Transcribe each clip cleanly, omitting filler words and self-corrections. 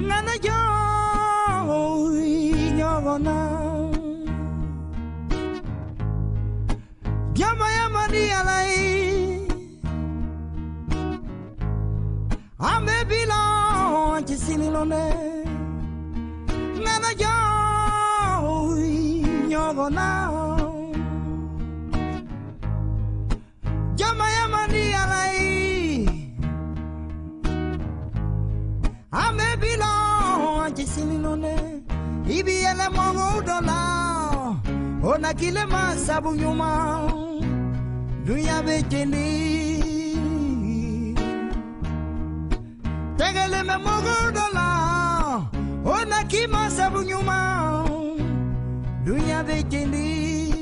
Nana yo nyogona Yama yama ni alai Ame bilon chisinilone Nana yo nyogona Yama yama ni alai Ame bilon chisinilone Ibi ele mongo dola Ona kile masabu nyuma Dunya bekeni Tegele me mongo dola Ona kile masabu nyuma Dunya bekeni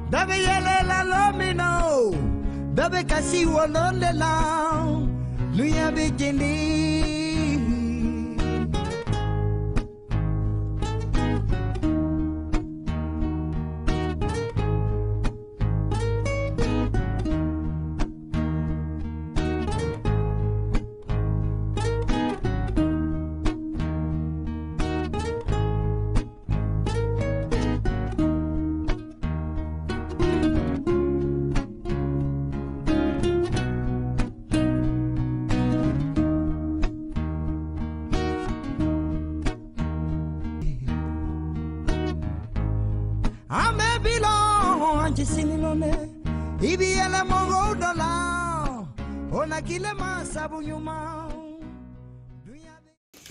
Dabe yele la lomino Dabe kasi wolonde la Dunya bekeni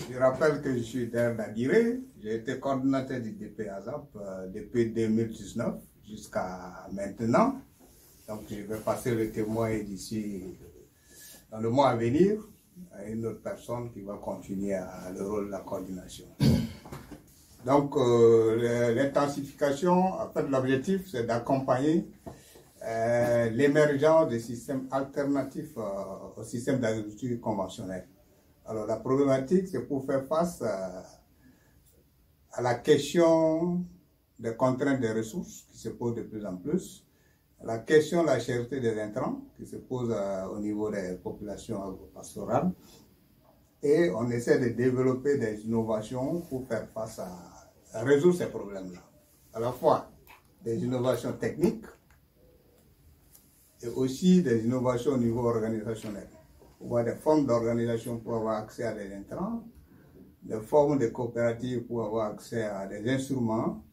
Je rappelle que je suis Der Dadiré, j'ai été coordinateur du DP ASAP depuis 2019 jusqu'à maintenant. Donc je vais passer le témoin d'ici dans le mois à venir à une autre personne qui va continuer le rôle de la coordination. Donc l'intensification, en fait l'objectif c'est d'accompagner l'émergence des systèmes alternatifs au système d'agriculture conventionnelle. Alors la problématique, c'est pour faire face à la question des contraintes des ressources qui se pose de plus en plus, la question de la cherté des intrants qui se pose au niveau des populations agropastorales, et on essaie de développer des innovations pour faire face à résoudre ces problèmes-là. À la fois des innovations techniques et aussi des innovations au niveau organisationnel. On voit des formes d'organisation pour avoir accès à des intrants, des formes de coopératives pour avoir accès à des instruments,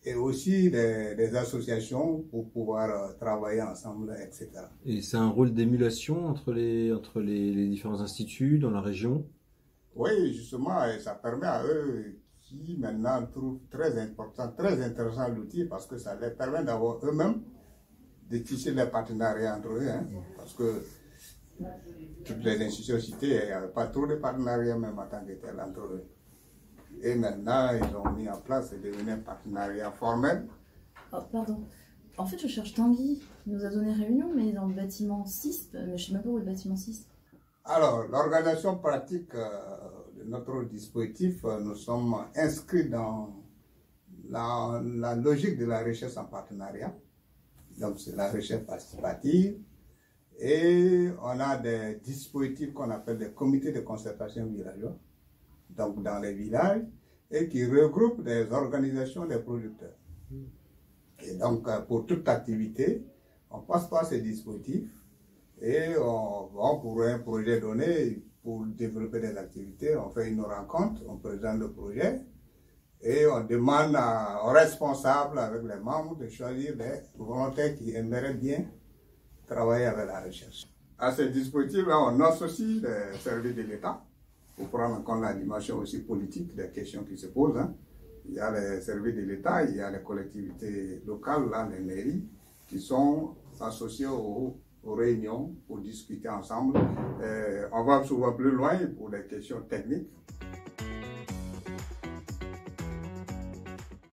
et aussi des associations pour pouvoir travailler ensemble, etc. Et c'est un rôle d'émulation entre les différents instituts dans la région? Oui, justement, et ça permet à eux qui maintenant trouvent très important, très intéressant l'outil parce que ça leur permet d'avoir eux-mêmes de tisser les partenariats entre eux, hein, parce que toutes les institutions citées, il n'y avait pas trop de partenariats même en tant que tel entre eux. Et maintenant, ils ont mis en place, c'est devenu un partenariat formel. Oh, pardon. En fait, je cherche Tanguy. Il nous a donné réunion, mais dans le bâtiment 6. Mais je ne sais même pas où est le bâtiment 6. Alors, l'organisation pratique de notre dispositif, nous sommes inscrits dans la logique de la recherche en partenariat. Donc, c'est la recherche participative. Et on a des dispositifs qu'on appelle des comités de concertation villageois, donc dans les villages, et qui regroupent des organisations des producteurs. Et donc, pour toute activité, on passe par ces dispositifs et pour un projet donné, pour développer des activités, on fait une rencontre, on présente le projet et on demande aux responsables, avec les membres, de choisir des volontaires qui aimeraient bien travailler avec la recherche. À ce dispositif-là, on associe les services de l'État pour prendre en compte la dimension aussi politique des questions qui se posent. Hein. Il y a les services de l'État, il y a les collectivités locales, là, les mairies, qui sont associées aux réunions pour discuter ensemble. On va souvent plus loin pour des questions techniques.